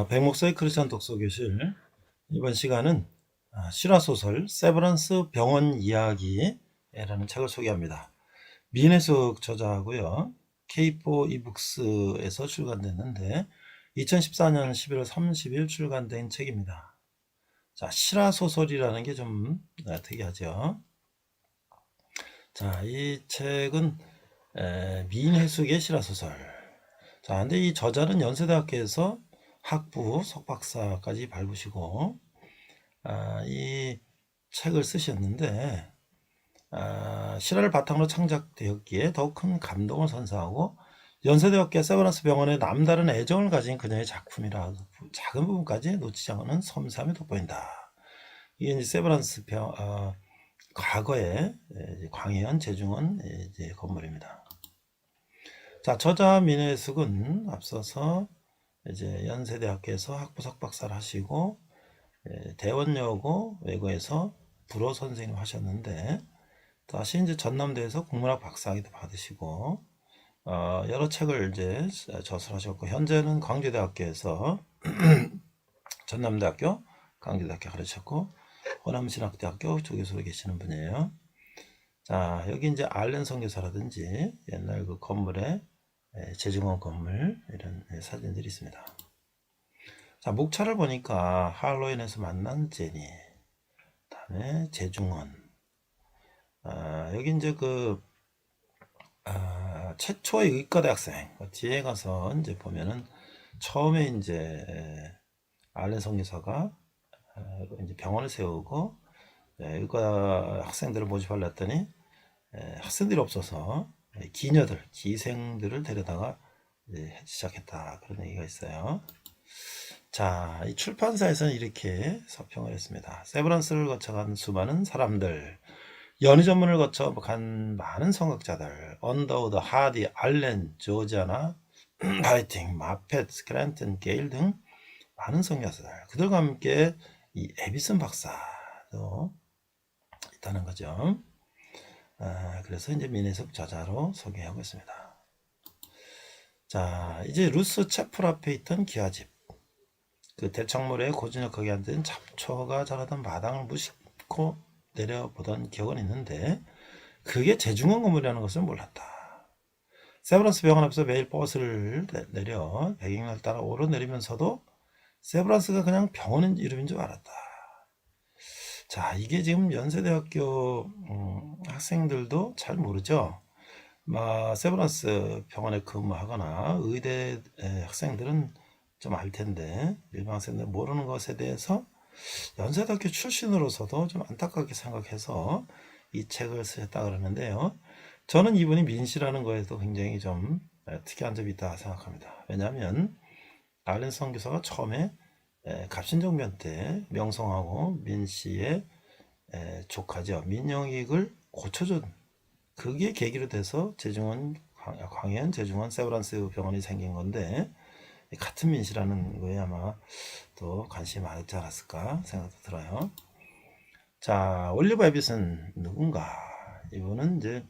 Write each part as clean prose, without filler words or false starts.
백목사의 크리스천 독서교실. 이번 시간은 실화소설 세브란스 병원 이야기라는 책을 소개합니다. 민혜숙 저자하고요. K4 이북스에서 출간됐는데 2014년 11월 30일 출간된 책입니다. 자, 실화소설이라는 게 좀 특이하죠. 자, 이 책은 민혜숙의 실화소설. 자, 근데 이 저자는 연세대학교에서 학부, 석박사까지 밟으시고 이 책을 쓰셨는데 실화를 바탕으로 창작되었기에 더욱 큰 감동을 선사하고 연세대학교 세브란스 병원에 남다른 애정을 가진 그녀의 작품이라 작은 부분까지 놓치지 않는 섬세함이 돋보인다. 이게 이제 세브란스 과거의 광해현 제중원 건물입니다. 자, 저자 민혜숙은 앞서서 이제 연세대학교에서 학부 석박사를 하시고 대원여고 외고에서 불어 선생님 하셨는데 다시 이제 전남대에서 국문학 박사학위도 받으시고 여러 책을 이제 저술하셨고 현재는 광주대학교에서 전남대학교, 광주대학교 가르쳤고 호남신학대학교 조교수로 계시는 분이에요. 자, 여기 이제 알렌 선교사라든지 옛날 그 건물에 제중원 건물 이런 사진들이 있습니다. 자, 목차를 보니까 할로윈에서 만난 제니, 다음에 제중원. 여기 이제 최초의 의과대학생 뒤에 가서 이제 보면은 처음에 이제 알렌 선교사가 이제 병원을 세우고 의과 학생들을 모집하려 했더니 학생들이 없어서 기생들을 데려다가 시작했다, 그런 얘기가 있어요. 자, 이 출판사에서는 이렇게 서평을 했습니다. 세브란스를 거쳐간 수많은 사람들, 연희 전문을 거쳐간 많은 성악자들, 언더우드, 하디, 알렌, 조지아나, 바이팅, 마펫, 스크랜튼, 게일 등 많은 성교사들, 그들과 함께 이 에비슨 박사도 있다는 거죠. 그래서 이제 민혜숙 저자로 소개하고 있습니다. 자, 이제 루스 채플 앞에 있던 기와집, 그 대청물에 고즈넉하게 앉은 잡초가 자라던 마당을 무심코 내려보던 기억은 있는데 그게 제중원 건물이라는 것을 몰랐다. 세브란스 병원 앞에서 매일 버스를 내려 백인을 따라 오르내리면서도 세브란스가 그냥 병원 이름인 줄 알았다. 자, 이게 지금 연세대학교 학생들도 잘 모르죠. 세브란스 병원에 근무하거나 의대 학생들은 좀 알 텐데 일반 학생들 모르는 것에 대해서 연세대학교 출신으로서도 좀 안타깝게 생각해서 이 책을 쓰셨다 그러는데요. 저는 이분이 민씨라는 거에도 굉장히 좀 특이한 점이 있다 생각합니다. 왜냐하면 알렌 선교사가 처음에 갑신정변 때 명성하고 민씨의 조카죠, 민영익을 고쳐준, 그게 계기로 돼서 광해현 제중원 세브란스 병원이 생긴 건데 같은 민씨라는 거에 아마 또 관심이 많지 않았을까 생각도 들어요. 자, 올리버 에빗은 누군가? 이분은 이제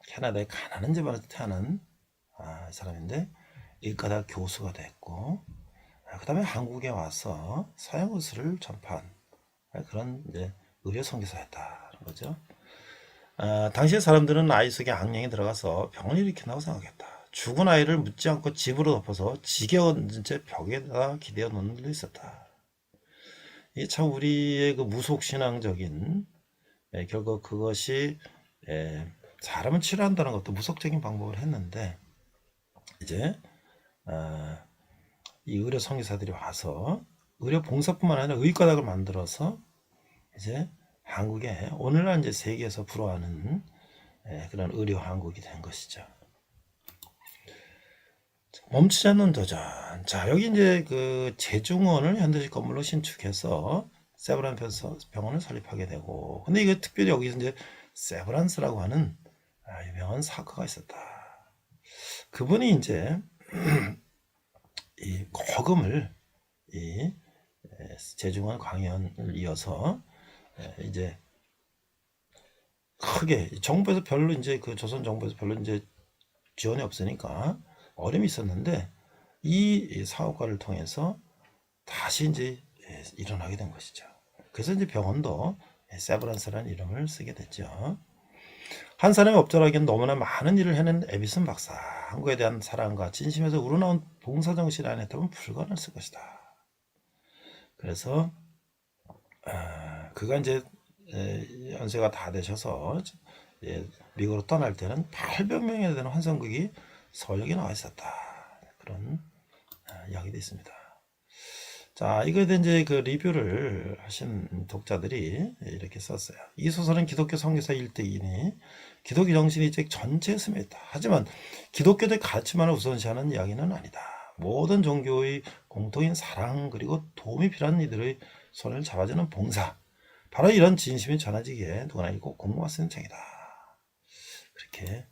캐나다의 가난한 집안에서 태어난 사람인데 의과대학 교수가 됐고 그 다음에 한국에 와서 서양 의술을 전파한 그런 이제 의료 선교사였다는 거죠. 당시의 사람들은 아이 속에 악령이 들어가서 병을 일으킨다고 생각했다. 죽은 아이를 묻지 않고 집으로 덮어서 지게얹은 채 벽에다 기대어 놓는 일도 있었다. 이게 참 우리의 그 무속신앙적인 결국 그것이 사람을 치료한다는 것도 무속적인 방법을 했는데 이제 이 의료 선교사들이 와서 의료 봉사뿐만 아니라 의과학을 만들어서 이제 한국에 오늘날 이제 세계에서 불어하는 그런 의료 한국이 된 것이죠. 멈추지 않는 도전. 자, 여기 이제 그 제중원을 현대식 건물로 신축해서 세브란스 병원을 설립하게 되고, 근데 이게 특별히 여기서 이제 세브란스라고 하는 유명한 사커가 있었다. 그분이 이제 이 거금을 이 제중원 광현을 이어서 이제 크게 정부에서 별로 이제 그 조선 정부에서 별로 이제 지원이 없으니까 어려움이 있었는데 이 사업가를 통해서 다시 이제 일어나게 된 것이죠. 그래서 이제 병원도 세브란스라는 이름을 쓰게 됐죠. 한 사람의 업적하기엔 너무나 많은 일을 해낸 에비슨 박사. 한국에 대한 사랑과 진심에서 우러나온 봉사정신이 아니었다면 불가능했을 것이다. 그래서 그가 이제 연세가 다 되셔서 미국으로 떠날 때는 800명에 되는 환상극이 서울역에 나와 있었다. 그런 이야기도 있습니다. 자, 이거에 대한 이제 그 리뷰를 하신 독자들이 이렇게 썼어요. 이 소설은 기독교 선교사 일대기니 기독교 정신이 전체에 스며 있다. 하지만 기독교의 가르침만을 우선시하는 이야기는 아니다. 모든 종교의 공통인 사랑 그리고 도움이 필요한 이들의 손을 잡아주는 봉사. 바로 이런 진심이 전해지기에 누구나 읽고 공부할 수 있는 책이다. 그렇게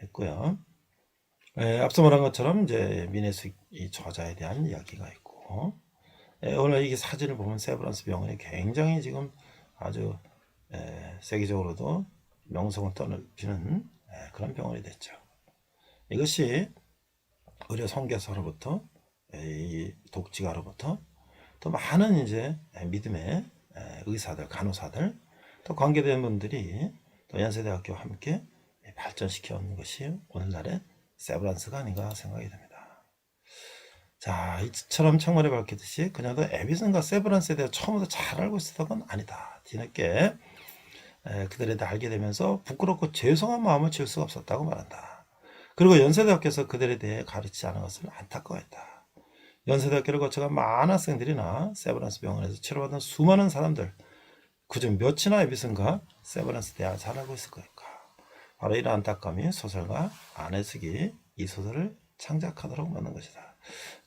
했고요. 앞서 말한 것처럼 이제 미네스 이 저자에 대한 이야기가 있고, 오늘 이 사진을 보면 세브란스 병원이 굉장히 지금 아주 세계적으로도 명성을 떠넘기는 그런 병원이 됐죠. 이것이 의료 선교사로부터 이 독지가로부터 또 많은 이제 믿음의 의사들, 간호사들, 또 관계된 분들이 또 연세대학교와 함께 발전시켜 온 것이 오늘날의 세브란스가 아닌가 생각이 됩니다. 자, 이처럼 창문에 밝혔듯이 그녀도 에비슨과 세브란스에 대해 처음부터 잘 알고 있었던 건 아니다. 뒤늦게 그들에 대해 알게 되면서 부끄럽고 죄송한 마음을 지울 수가 없었다고 말한다. 그리고 연세대학교에서 그들에 대해 가르치지 않은 것을 안타까워했다. 연세대학교를 거쳐간 많은 학생들이나 세브란스 병원에서 치료받은 수많은 사람들, 그중 몇이나 에비슨과 세브란스 대화를 잘 알고 있을 것일까. 바로 이런 안타까움이 소설가 안혜숙이 이 소설을 창작하도록 만든 것이다.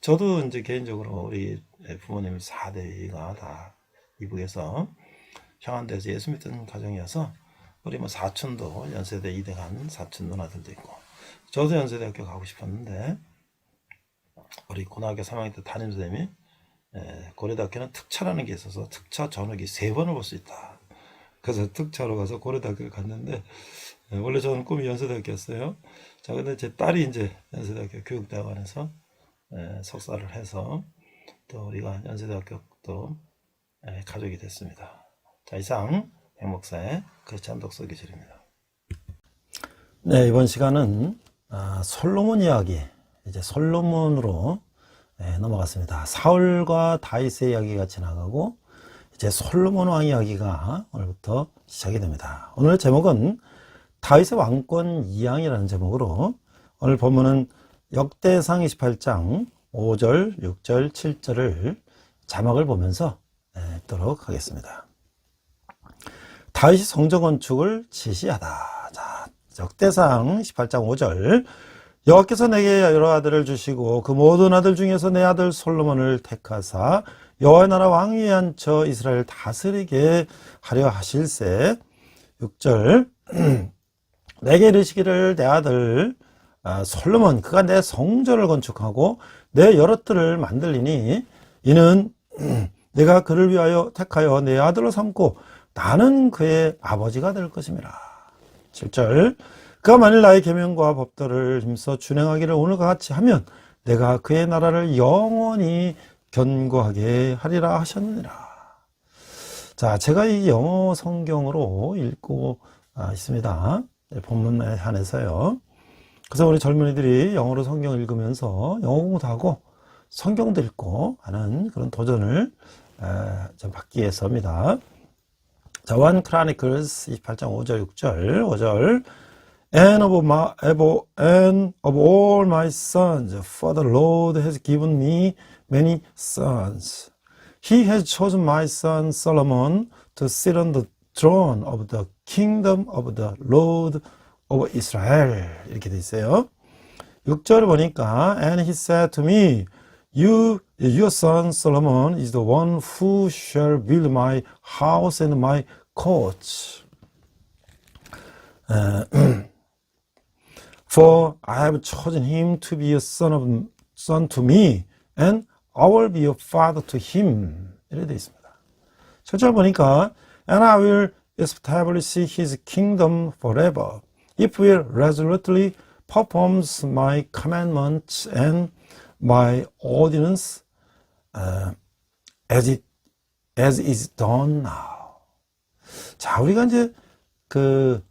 저도 이제 개인적으로 우리 부모님 4대가 다 이북에서 평안대에서 예수 믿던 가정이어서 우리 뭐 사촌도 연세대 이대 간 사촌 누나들도 있고, 저도 연세대학교 가고 싶었는데 우리 고등학교 3학년 때 담임선생님이 고려대학교는 특차라는 게 있어서 특차 전학이 3번을 볼 수 있다. 그래서 특차로 가서 고려대학교를 갔는데 원래 저는 꿈이 연세대학교였어요. 자, 근데 제 딸이 이제 연세대학교 교육대학원에서 석사를 해서 또 우리가 연세대학교 또 가족이 됐습니다. 자, 이상 백목사의 크리스찬 독서 교실입니다. 네, 이번 시간은 솔로몬 이야기, 이제 솔로몬으로 넘어갔습니다. 사울과 다윗의 이야기가 지나가고 이제 솔로몬 왕 이야기가 오늘부터 시작이 됩니다. 오늘 제목은 다윗의 왕권 이양이라는 제목으로 오늘 본문은 역대상 28장 5절, 6절, 7절을 자막을 보면서 읽도록 하겠습니다. 다윗이 성전 건축을 지시하다. 자, 역대상 18장 5절. 여호와께서 내게 여러 아들을 주시고 그 모든 아들 중에서 내 아들 솔로몬을 택하사 여호와의 나라 왕위에 앉혀 이스라엘 다스리게 하려 하실세. 6절. 내게 이르시기를 내 아들 솔로몬 그가 내 성전을 건축하고 내 여러 뜰을 만들리니 이는 내가 그를 위하여 택하여 내 아들로 삼고 나는 그의 아버지가 될 것임이라. 7절. 그가 만일 나의 계명과 법도를 힘써 준행하기를 오늘과 같이 하면 내가 그의 나라를 영원히 견고하게 하리라 하셨느니라. 자, 제가 이 영어 성경으로 읽고 있습니다. 본문에 한해서요. 그래서 우리 젊은이들이 영어로 성경을 읽으면서 영어 공부도 하고 성경도 읽고 하는 그런 도전을 좀 받기 위해서입니다. 자, 1 Chronicles 28장 5절 6절 5절. And of all my sons, for the Lord has given me many sons. He has chosen my son Solomon to sit on the throne of the kingdom of the Lord of Israel. 이렇게 돼 있어요. 6절을 보니까 And he said to me, your son Solomon is the one who shall build my house and my courts. For I have chosen him to be a son to me, and I will be a father to him. 이렇게 되어 있습니다. 7절 보니까 And I will establish his kingdom forever, if he resolutely performs my commandments and my ordinance as is done now. 자, 우리가 이제 그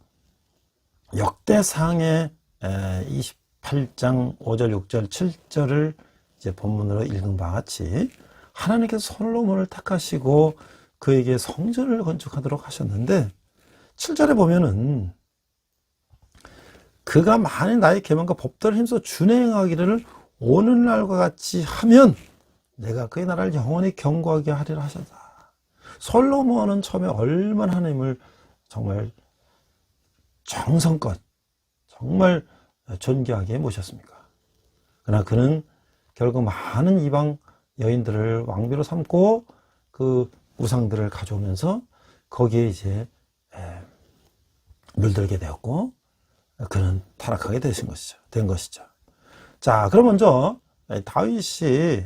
역대상의 28장 5절, 6절, 7절을 이제 본문으로 읽은 바와 같이 하나님께서 솔로몬을 택하시고 그에게 성전을 건축하도록 하셨는데 7절에 보면은 그가 만일 나의 계명과 법도를 힘써 준행하기를 오늘날과 같이 하면 내가 그의 나라를 영원히 경고하게 하리라 하셨다. 솔로몬은 처음에 얼마나 하나님을 정말 정성껏 정말 존귀하게 모셨습니까? 그러나 그는 결국 많은 이방 여인들을 왕비로 삼고 그 우상들을 가져오면서 거기에 이제 물들게 되었고 그는 타락하게 된 것이죠. 자, 그럼 먼저 다윗이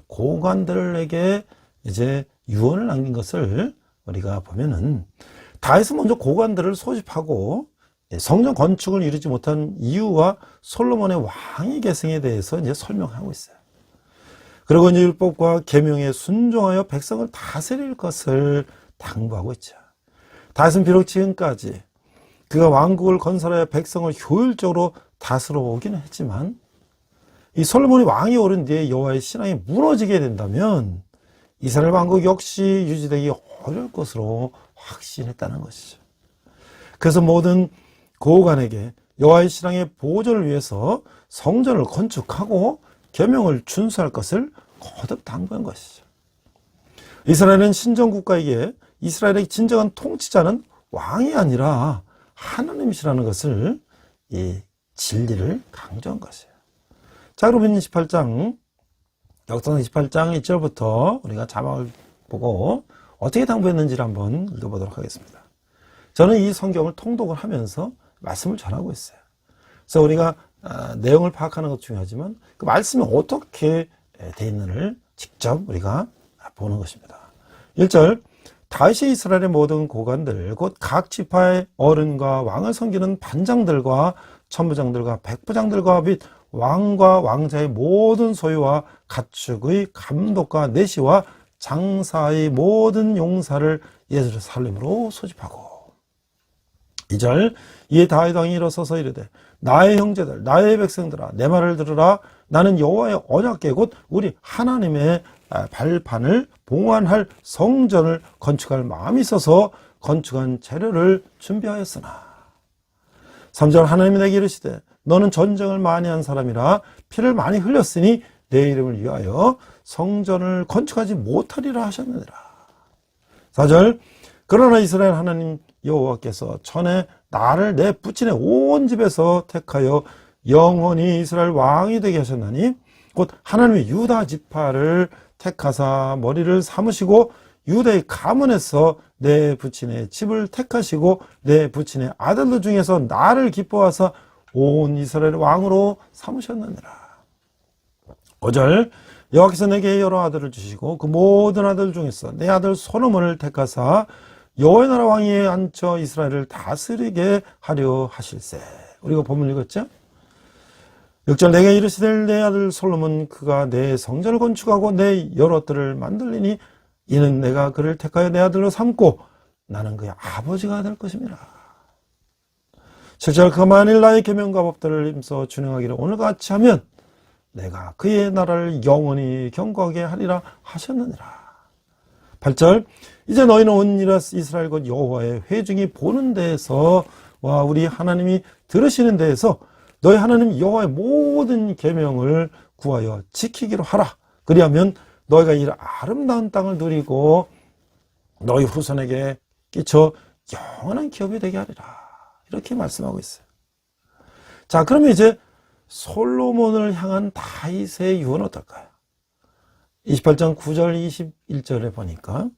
고관들에게 이제 유언을 남긴 것을 우리가 보면은 다윗은 먼저 고관들을 소집하고 성전 건축을 이루지 못한 이유와 솔로몬의 왕위 계승에 대해서 이제 설명하고 있어요. 그리고 이제 율법과 계명에 순종하여 백성을 다스릴 것을 당부하고 있죠. 다윗은 비록 지금까지 그가 왕국을 건설하여 백성을 효율적으로 다스려 오기는 했지만 이 솔로몬이 왕이 오른 뒤에 여호와의 신앙이 무너지게 된다면 이스라엘 왕국 역시 유지되기 어려울 것으로 확신했다는 것이죠. 그래서 모든 고관에게 여호와의 신앙의 보존을 위해서 성전을 건축하고 계명을 준수할 것을 거듭 당부한 것이죠. 이스라엘은 신정국가에게 이스라엘의 진정한 통치자는 왕이 아니라 하나님이시라는 것을 이 진리를 강조한 것이에요. 자, 그러면 28장 역사상 28장 1절부터 우리가 자막을 보고 어떻게 당부했는지를 한번 읽어보도록 하겠습니다. 저는 이 성경을 통독을 하면서 말씀을 전하고 있어요. 그래서 우리가 내용을 파악하는 것도 중요하지만 그 말씀이 어떻게 되어 있는지를 직접 우리가 보는 것입니다. 1절 다윗이 이스라엘의 모든 고관들 곧 각 지파의 어른과 왕을 섬기는 반장들과 천부장들과 백부장들과 및 왕과 왕자의 모든 소유와 가축의 감독과 내시와 장사의 모든 용사를 예루살렘으로 소집하고 2절 이에 다윗 왕이 일어서서 이르되 나의 형제들 나의 백성들아 내 말을 들으라 나는 여호와의 언약궤 곧 우리 하나님의 발판을 봉헌할 성전을 건축할 마음이 있어서 건축한 재료를 준비하였으나 3절 하나님이 내게 이르시되 너는 전쟁을 많이 한 사람이라 피를 많이 흘렸으니 내 이름을 위하여 성전을 건축하지 못하리라 하셨느니라. 4절 그러나 이스라엘 하나님 여호와께서 전에 나를 내 부친의 온 집에서 택하여 영원히 이스라엘 왕이 되게 하셨나니 곧 하나님의 유다 지파를 택하사 머리를 삼으시고 유다의 가문에서 내 부친의 집을 택하시고 내 부친의 아들들 중에서 나를 기뻐하사 온 이스라엘 왕으로 삼으셨느니라. 5절 여호와께서 내게 여러 아들을 주시고 그 모든 아들 중에서 내 아들 솔로몬을 택하사 여호와의 나라 왕위에 앉혀 이스라엘을 다스리게 하려 하실세. 우리가 본문 읽었죠? 6절 내게 이르시되 내 아들 솔로몬 그가 내 성전을 건축하고 내 여러 뜰을 만들리니 이는 내가 그를 택하여 내 아들로 삼고 나는 그의 아버지가 될 것임이라. 7절 그가 만일 나의 계명과 법도를 힘써 준행하기를 오늘같이 하면 내가 그의 나라를 영원히 경고하게 하리라 하셨느니라. 8절 이제 너희는 온 이스라엘 곧 여호와의 회중이 보는 데에서 와 우리 하나님이 들으시는 데에서 너희 하나님 여호와의 모든 계명을 구하여 지키기로 하라. 그리하면 너희가 이 아름다운 땅을 누리고 너희 후손에게 끼쳐 영원한 기업이 되게 하리라. 이렇게 말씀하고 있어요. 자, 그러면 이제 솔로몬을 향한 다윗의 유언은 어떨까요? 28장 9절 21절에 보니까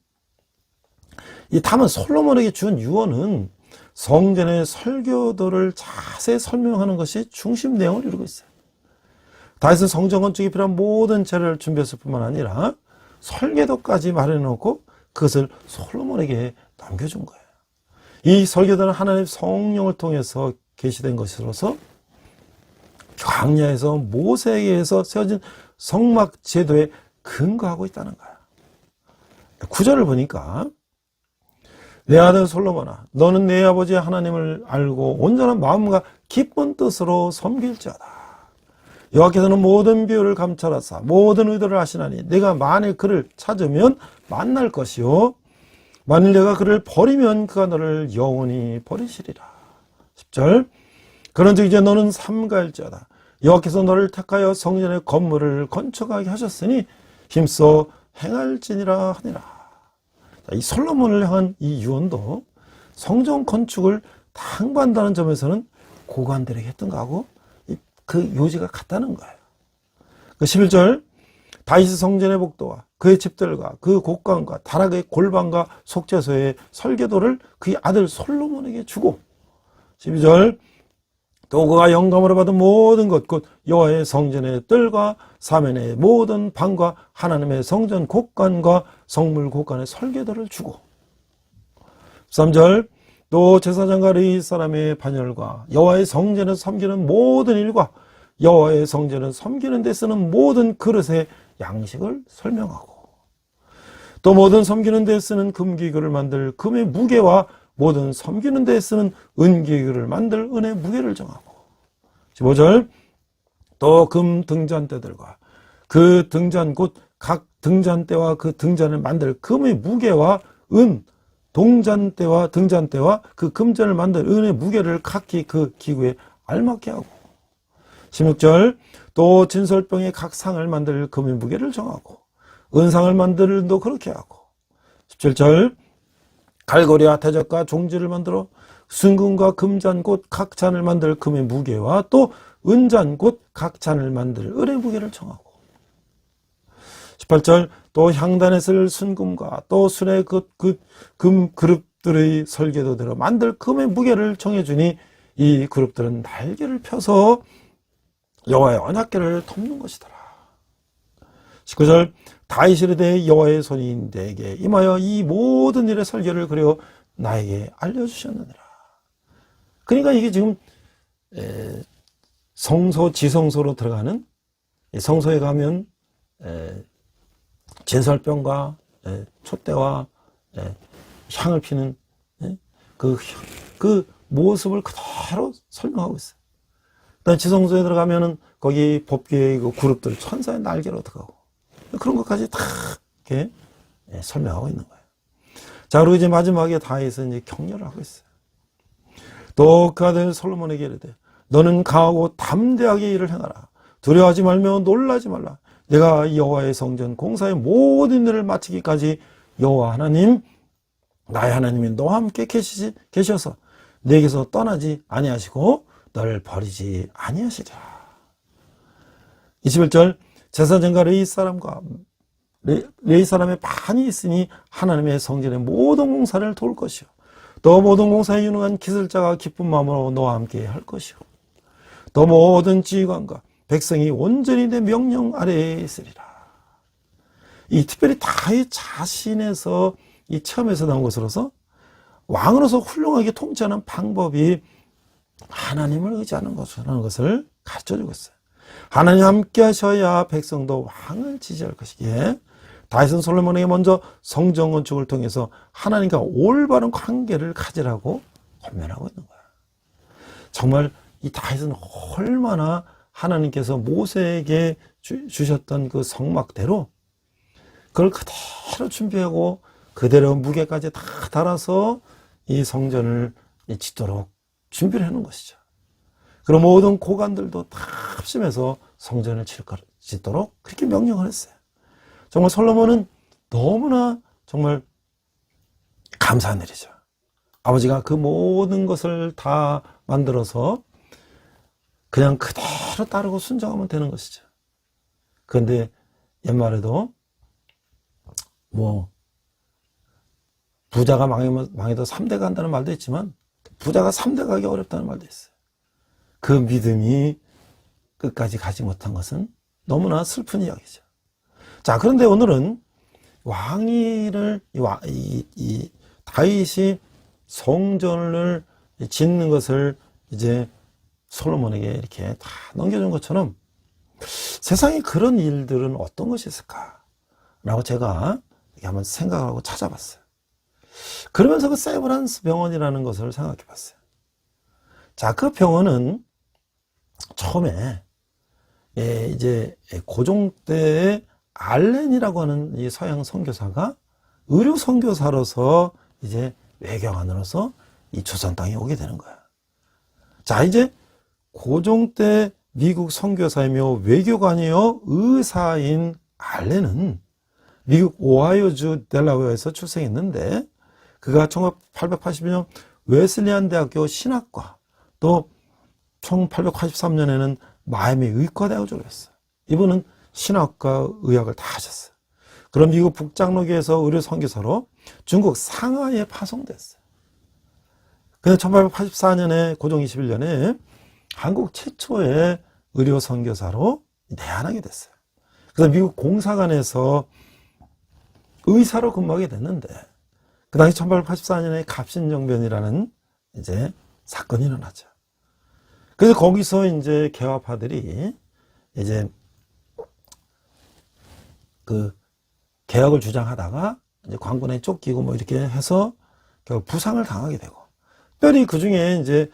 이 다만 솔로몬에게 준 유언은 성전의 설교도를 자세히 설명하는 것이 중심 내용을 이루고 있어요. 다윗은 성전 건축에 필요한 모든 재료를 준비했을 뿐만 아니라 설계도까지 마련해놓고 그것을 솔로몬에게 넘겨준 거예요. 이 설계도는 하나님의 성령을 통해서 계시된 것으로서 광야에서 모세에게 의해서 세워진 성막 제도에 근거하고 있다는 거야. 9절을 보니까 내 아들 솔로몬아 너는 내 아버지 하나님을 알고 온전한 마음과 기쁜 뜻으로 섬길지어다. 여호와께서는 모든 비유를 감찰하사 모든 의도를 아시나니 내가 만일 그를 찾으면 만날 것이요 만일 내가 그를 버리면 그가 너를 영원히 버리시리라. 10절 그런즉 이제 너는 삼가일지어다. 여호와께서 너를 택하여 성전의 건물을 건축하게 하셨으니 힘써 행할지니라 하니라. 이 솔로몬을 향한 이 유언도 성전 건축을 당부한다는 점에서는 고관들에게 했던 거하고 그 요지가 같다는 거예요. 그 11절 다윗의 성전의 복도와 그의 집들과 그 곡관과 다락의 골방과 속죄소의 설계도를 그의 아들 솔로몬에게 주고 12절 또 그가 영감으로 받은 모든 것 곧 여호와의 성전의 뜰과 사면의 모든 방과 하나님의 성전 곡관과 성물 곡관의 설계도를 주고 3절 또 제사장과 레위 사람의 반열과 여호와의 성전을 섬기는 모든 일과 여호와의 성전을 섬기는 데 쓰는 모든 그릇의 양식을 설명하고 또 모든 섬기는 데 쓰는 금기구를 만들 금의 무게와 모든 섬기는 데 쓰는 은기구를 만들 은의 무게를 정하고 15절 또 금 등잔대들과 그 등잔 곧 각 등잔대와 그 등잔을 만들 금의 무게와 은 동잔대와 등잔대와 그 금잔을 만들 은의 무게를 각기 그 기구에 알맞게 하고 16절 또 진설병의 각 상을 만들 금의 무게를 정하고 은상을 만들도 그렇게 하고 17절 갈고리와 대적과 종지를 만들어 순금과 금잔 곧 각 잔을 만들 금의 무게와 또 은잔 곧 각 잔을 만들 은의 무게를 정하고 18절 또 향단에 쓸 순금과 또 순의 금 그룹들의 설계도대로 만들 금의 무게를 정해주니 이 그룹들은 날개를 펴서 여호와의 언약궤를 덮는 것이더라. 19절 다윗이 이르되 여호와의 손이 내게 임하여 이 모든 일의 설계를 그려 나에게 알려주셨느니라. 그러니까 이게 지금 성소 지성소로 들어가는 성소에 가면 진설병과 촛대와 향을 피는 그 모습을 그대로 설명하고 있어요. 그다음 지성소에 들어가면은 거기 법궤의 그 그룹들 천사의 날개로 들어가고 그런 것까지 다 이렇게 설명하고 있는 거예요. 자, 그리고 이제 마지막에 다윗은 이제 격려를 하고 있어요. 또 그 아들 솔로몬에게 이르되 너는 강하고 담대하게 일을 행하라. 두려워하지 말며 놀라지 말라. 내가 여호와의 성전 공사의 모든 일을 마치기까지 여호와 하나님 나의 하나님이 너와 함께 계셔서 내게서 떠나지 아니하시고 너를 버리지 아니하시리라. 21절 제사장과 레위 사람의 반이 있으니 하나님의 성전의 모든 공사를 도울 것이요 또 모든 공사에 유능한 기술자가 기쁜 마음으로 너와 함께 할 것이요 또 모든 지휘관과 백성이 온전히 내 명령 아래에 있으리라. 이 특별히 다윗 자신에서 이 체험에서 나온 것으로서 왕으로서 훌륭하게 통치하는 방법이 하나님을 의지하는 것이라는 것을 가르쳐주고 있어요. 하나님 함께 하셔야 백성도 왕을 지지할 것이기에 다윗은 솔로몬에게 먼저 성전 건축을 통해서 하나님과 올바른 관계를 가지라고 권면하고 있는 거야. 정말 이 다윗은 얼마나 하나님께서 모세에게 주셨던 그 성막대로 그걸 그대로 준비하고 그대로 무게까지 다 달아서 이 성전을 짓도록 준비를 해놓은 것이죠. 그럼 모든 고관들도 다 합심해서 성전을 짓도록 그렇게 명령을 했어요. 정말 솔로몬은 너무나 정말 감사한 일이죠. 아버지가 그 모든 것을 다 만들어서 그냥 그대로 따르고 순종하면 되는 것이죠. 그런데 옛말에도 부자가 망해도 3대 간다는 말도 있지만 부자가 3대 가기 어렵다는 말도 있어요. 그 믿음이 끝까지 가지 못한 것은 너무나 슬픈 이야기죠. 자, 그런데 오늘은 이 다윗이 성전을 짓는 것을 이제 솔로몬에게 이렇게 다 넘겨준 것처럼 세상에 그런 일들은 어떤 것이 있을까? 라고 제가 한번 생각하고 찾아봤어요. 그러면서 그 세브란스 병원이라는 것을 생각해 봤어요. 자, 그 병원은 처음에 이제 고종 때에 알렌이라고 하는 이 서양 선교사가 의료 선교사로서 이제 외교관으로서 이 조선 땅에 오게 되는 거야. 자, 이제 고종 때 미국 선교사이며 외교관이요 의사인 알렌은 미국 오하이오주 델라웨어에서 출생했는데 그가 1882년 웨슬리안 대학교 신학과 또 1883년에는 마이애미 의과대학을 졸업했어요. 이분은 신학과 의학을 다 하셨어요. 그럼 미국 북장로교에서 의료 선교사로 중국 상하이에 파송됐어요. 근데 1884년에 고종 21년에 한국 최초의 의료 선교사로 내한하게 됐어요. 그래서 미국 공사관에서 의사로 근무하게 됐는데 그 당시 1884년에 갑신정변이라는 이제 사건이 일어나죠. 그래서 거기서 이제 개화파들이 이제 그 개혁을 주장하다가 이제 관군에 쫓기고 뭐 이렇게 해서 결국 부상을 당하게 되고 특별히 그 중에 이제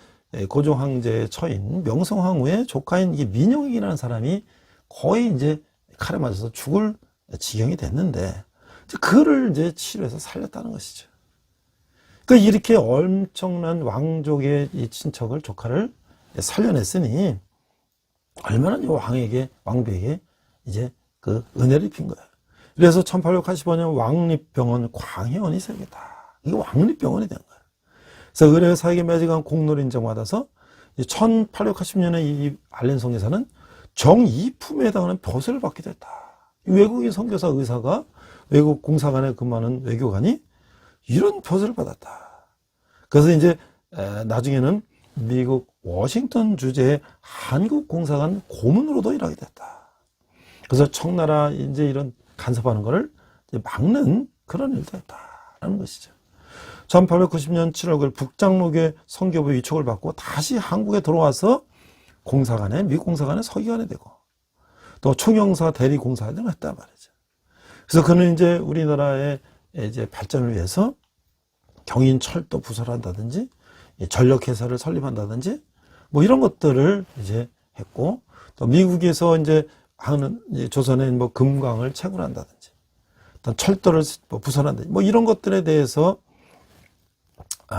고종 황제의 처인 명성황후의 조카인 이 민영익이라는 사람이 거의 이제 칼에 맞아서 죽을 지경이 됐는데 그를 이제 치료해서 살렸다는 것이죠. 그러니까 이렇게 엄청난 왕족의 이 친척을 조카를 살려냈으니 얼마나 이 왕비에게 이제 그 은혜를 입힌 거예요. 그래서 1885년 왕립병원 광해원이 생겼다. 이게 왕립병원이 된 거예요. 그래서 의료사에게 매직한 공로를 인정받아서 1880년에 이 알렌 선교사는 정이품에 해당하는 벼슬을 받게 됐다. 외국인 선교사 의사가 외국 공사관에 근무하는 외교관이 이런 벼슬을 받았다. 그래서 이제 나중에는 미국 워싱턴 주재의 한국 공사관 고문으로도 일하게 됐다. 그래서 청나라 이제 이런 간섭하는 것을 막는 그런 일도 했다라는 것이죠. 1890년 7월 북장로교회 선교부 위촉을 받고 다시 한국에 들어와서 공사관에 미국 공사관에 서기관이 되고 또 총영사 대리공사 등을 했단 말이죠. 그래서 그는 이제 우리나라의 이제 발전을 위해서 경인 철도 부설을 한다든지 전력회사를 설립한다든지 뭐 이런 것들을 이제 했고 또 미국에서 이제 하는 조선의 뭐 금광을 채굴한다든지 또 철도를 뭐 부설한다든지 뭐 이런 것들에 대해서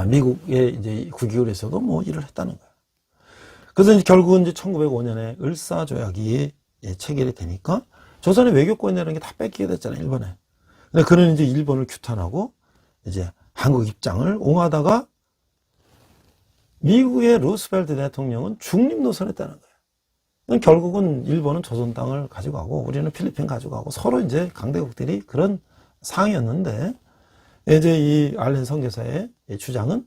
미국의 이제 국기율에서도 뭐 일을 했다는 거예요. 그래서 이제 결국은 이제 1905년에 을사조약이 체결이 되니까 조선의 외교권이라는 게 다 뺏기게 됐잖아요, 일본에. 근데 그는 이제 일본을 규탄하고 이제 한국 입장을 옹호하다가 미국의 루스벨트 대통령은 중립 노선에 따른 거예요. 결국은 일본은 조선 땅을 가지고 가고 우리는 필리핀 가지고 가고 서로 이제 강대국들이 그런 상황이었는데 이제 이 알렌 선교사의 주장은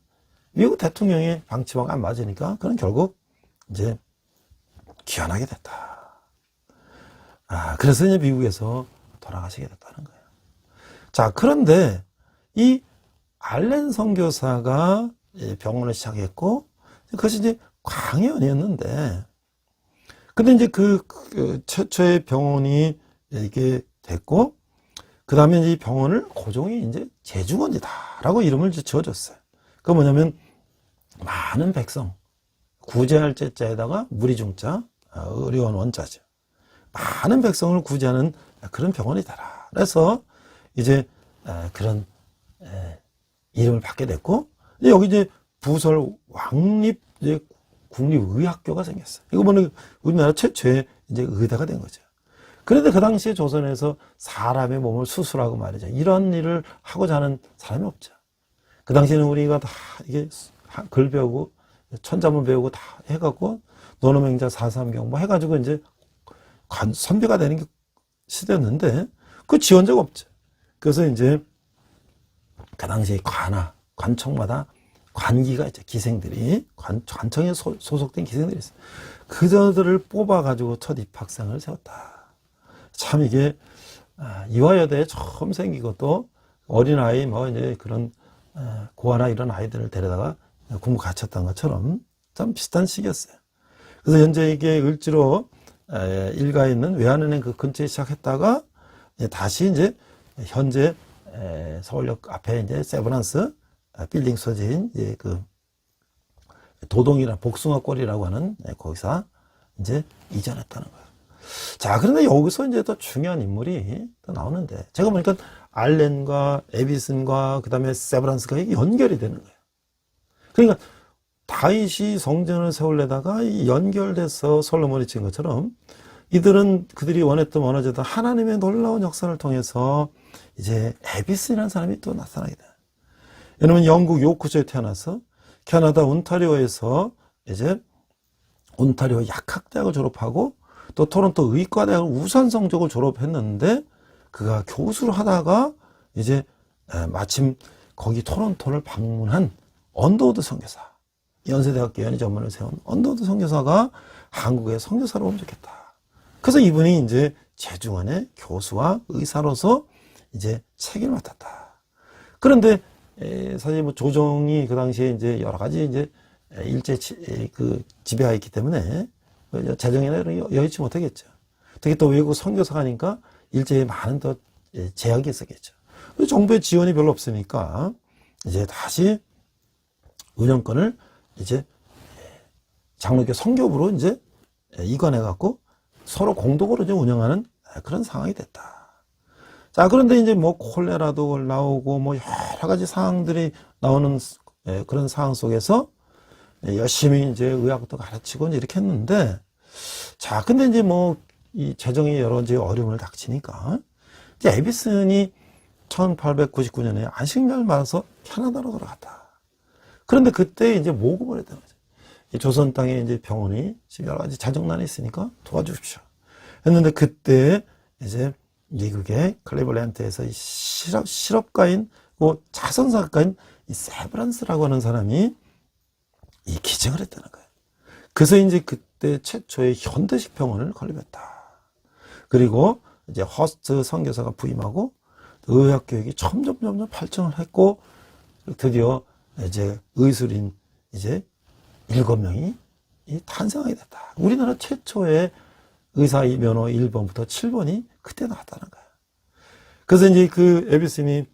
미국 대통령의 방침하고 안 맞으니까 그는 결국 이제 귀환하게 됐다. 그래서 이제 미국에서 돌아가시게 됐다는 거예요. 자, 그런데 이 알렌 선교사가 병원을 시작했고 그것이 이제 광해원이었는데 근데 이제 그 최초의 병원이 이게 됐고 그 다음에 이 병원을 고종이 이제 제중원이다라고 이름을 지어줬어요. 그 뭐냐면 많은 백성 구제할 제자에다가 무리중자 의료원 원자죠. 많은 백성을 구제하는 그런 병원이다라. 그래서 이제 그런 이름을 받게 됐고 여기 이제 부설 왕립 이제 국립의학교가 생겼어요. 이거 보면 우리나라 최초의 이제 의대가 된 거죠. 그런데 그 당시에 조선에서 사람의 몸을 수술하고 말이죠. 이런 일을 하고자 하는 사람이 없죠. 그 당시에는 우리가 다 이게 글 배우고 천자문 배우고 다 해갖고 노노맹자 사삼경 뭐 해가지고 이제 선비가 되는 게 시대였는데 그 지원자가 없죠. 그래서 이제 그 당시에 관청마다 관기가 있죠. 기생들이 관청에 소속된 기생들이 있어요. 그들을 뽑아가지고 첫 입학생을 세웠다. 참 이게 이화여대에 처음 생기고 또 어린아이 뭐 이제 그런 고아나 이런 아이들을 데려다가 공부 가르쳤던 것처럼 참 비슷한 시기였어요. 그래서 현재 이게 을지로 일가에 있는 외환은행 그 근처에 시작했다가 다시 이제 현재 서울역 앞에 이제 세브란스 빌딩 소재인 이제 그 도동이나 복숭아골이라고 하는 거기서 이제 이전했다는 거예요. 자, 그런데 여기서 이제 더 중요한 인물이 또 나오는데, 제가 보니까 알렌과 에비슨과 그 다음에 세브란스가 연결이 되는 거예요. 그러니까 다윗이 성전을 세우려다가 연결돼서 솔로몬이 친 것처럼 이들은 그들이 원했던 원하지도 하나님의 놀라운 역사를 통해서 이제 에비슨이라는 사람이 또 나타나게 돼요. 여러분, 영국 요크주에 태어나서 캐나다 온타리오에서 이제 온타리오 약학대학을 졸업하고 또 토론토 의과대학을 우수 성적을 졸업했는데, 그가 교수를 하다가 이제 마침 거기 토론토를 방문한 언더우드 선교사, 연세대학교 연희 전문을 세운 언더우드 선교사가 한국에 선교사로 옮겼겠다. 그래서 이분이 이제 제중원의 교수와 의사로서 이제 책임을 맡았다. 그런데 사실 뭐 조정이 그 당시에 이제 여러 가지 이제 일제 그 지배하였기 때문에 재정이나 이런 게 여의치 못하겠죠. 특히 또 외국 선교사가 하니까 일제에 많은 또 제약이 있었겠죠. 정부의 지원이 별로 없으니까 이제 다시 운영권을 이제 장로교 선교부로 이제 이관해 갖고 서로 공동으로 이제 운영하는 그런 상황이 됐다. 자, 그런데 이제 뭐 콜레라도 나오고 뭐 여러 가지 상황들이 나오는 그런 상황 속에서 열심히 이제 의학도 가르치고 이렇게 했는데, 자, 근데 이제 뭐 이 재정이 여러 이제 어려움을 닥치니까 이제 에비슨이 1899년에 안식년을 맞아서 캐나다로 돌아갔다. 그런데 그때 이제 모금을 했다는 거죠. 이 조선 땅에 이제 병원이 지금 여러 가지 자정난이 있으니까 도와주십시오 했는데, 그때 이제 미국의 클리블랜드에서 이 실업가인, 자선사가인 이 세브란스라고 하는 사람이 이 기증을 했다는 거예요. 그래서 이제 그때 최초의 현대식 병원을 건립했다. 그리고 이제 허스트 선교사가 부임하고 의학 교육이 점점 발전을 했고, 드디어 이제 의술인 이제 7명이 탄생하게 됐다. 우리나라 최초의 의사 면허 1번부터 7번이 그때 나왔다는 거예요. 그래서 이제 그 에비슨이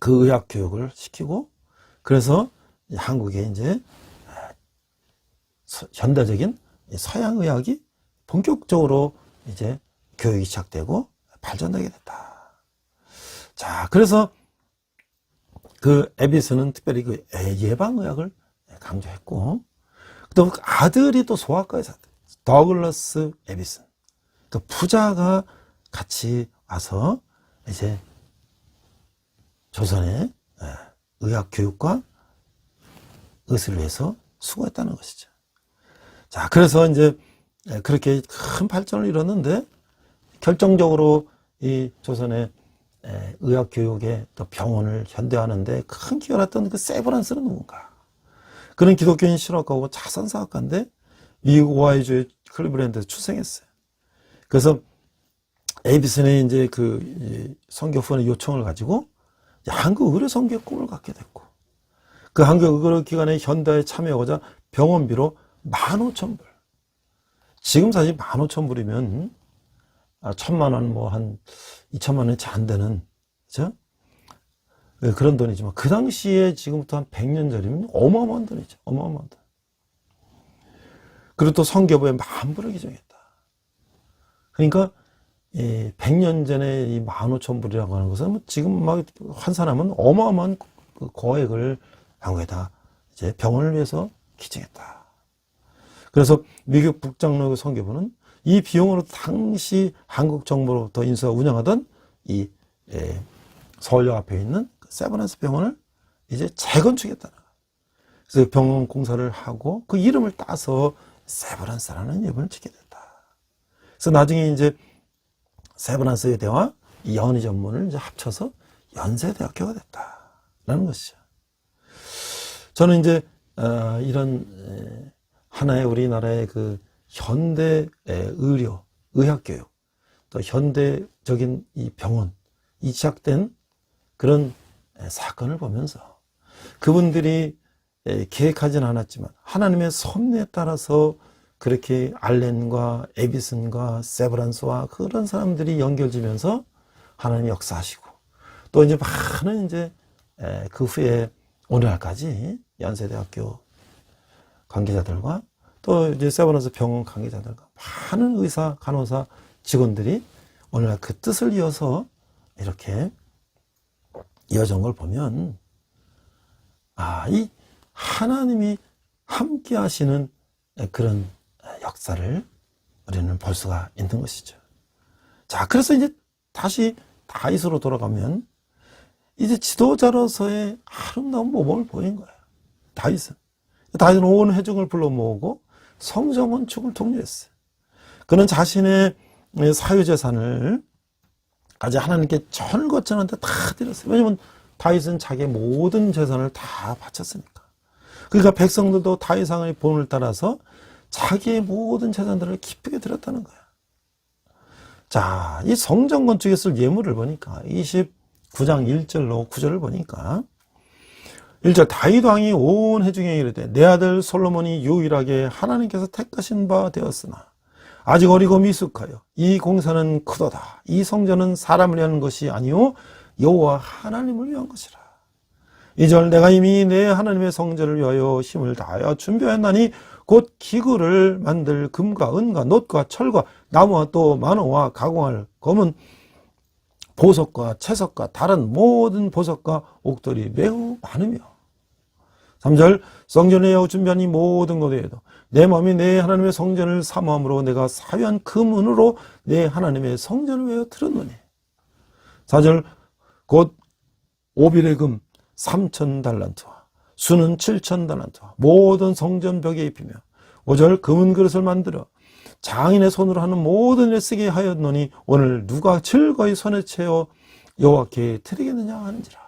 그 의학 교육을 시키고, 그래서 한국에 이제 현대적인 서양 의학이 본격적으로 이제 교육이 시작되고 발전하게 됐다. 자, 그래서 그 에비슨은 특별히 그 예방의학을 강조했고, 또 아들이 또 소아과의사, 더글러스 에비슨, 그 부자가 같이 와서 이제 조선의 의학 교육과 의술을 위해서 수고했다는 것이죠. 자, 그래서 이제 그렇게 큰 발전을 이뤘는데, 결정적으로 이 조선의 의학 교육에 또 병원을 현대화하는데 큰 기여를 했던 그 세브란스는 누군가? 그는 기독교인 실업가고 자선사학가인데 미국 오하이주의 클리블랜드에서 출생했어요. 그래서 에이비슨의 이제 그 선교 후원의 요청을 가지고 한국 의료 선교의 꿈을 갖게 됐고, 그 한국 의료 기관의 현대화에 참여하고자 병원비로 15,000불. 지금 사실 15,000불이면 1,000만 원, 뭐 한 2천만 원이 잘 안 되는, 그죠? 그런 돈이지만 그 당시에 지금부터 한 100년 전이면 어마어마한 돈이죠. 어마어마한 돈. 그리고 또 선교부에 10,000불을 기증했다. 그러니까 100년 전에 이 15,000불이라고 하는 것은 뭐 지금 막 환산하면 어마어마한 그 거액을 한국에다 이제 병원을 위해서 기증했다. 그래서 미국 북장로 선교부는 이 비용으로 당시 한국 정부로부터 인수와 운영하던 이 서울역 앞에 있는 세브란스 병원을 이제 재건축했다는 거예요. 그래서 병원 공사를 하고 그 이름을 따서 세브란스라는 이름을 짓게 됐다. 그래서 나중에 이제 세브란스 의대와 연희 전문을 이제 합쳐서 연세대학교가 됐다라는 것이죠. 저는 이제 이런 하나의 우리나라의 그 현대 의료, 의학교육, 또 현대적인 이 병원, 이 시작된 그런 사건을 보면서 그분들이 계획하지는 않았지만 하나님의 섭리에 따라서 그렇게 알렌과 에비슨과 세브란스와 그런 사람들이 연결지면서 하나님 역사하시고, 또 이제 많은 이제 그 후에 오늘날까지 연세대학교 관계자들과 또 이제 세브란스 병원 관계자들과 많은 의사, 간호사, 직원들이 오늘날 그 뜻을 이어서 이렇게 이어진 걸 보면, 이 하나님이 함께 하시는 그런 역사를 우리는 볼 수가 있는 것이죠. 자, 그래서 이제 다시 다윗으로 돌아가면, 이제 지도자로서의 아름다운 모범을 보인 거예요. 다윗은 온 회중을 불러 모으고 성전 건축을 독려했어요. 그는 자신의 사유재산을 아직 하나님께 전을 거쳐는데 다 드렸어요. 왜냐하면 다윗은 자기의 모든 재산을 다 바쳤으니까. 그러니까 백성들도 다윗왕의 본을 따라서 자기의 모든 재산들을 기쁘게 드렸다는 거야. 자, 이 성전 건축에 쓸 예물을 보니까 29장 1절로 9절을 보니까 1절, 다윗 왕이 온 회중에 이르되 내 아들 솔로몬이 유일하게 하나님께서 택하신 바 되었으나 아직 어리고 미숙하여 이 공사는 크도다. 이 성전은 사람을 위한 것이 아니요 여호와 하나님을 위한 것이라. 2절, 내가 이미 내 하나님의 성전을 위하여 힘을 다하여 준비하였나니 곧 기구를 만들 금과 은과 놋과 철과 나무와 또 만호와 가공할 검은 보석과 채석과 다른 모든 보석과 옥돌이 매우 많으며. 3절, 성전을 위하여 준비한 이 모든 것에도 내 마음이 내 하나님의 성전을 사모함으로 내가 사유한 금은으로 내 하나님의 성전을 위하여 드렸노니. 4절, 곧 오빌의 금 3,000달란트와 수는 7,000달란트와 모든 성전 벽에 입히며. 5절, 금은 그릇을 만들어 장인의 손으로 하는 모든 일에 쓰게 하였노니 오늘 누가 즐거이 손에 채워 여호와께 드리겠느냐 하는지라.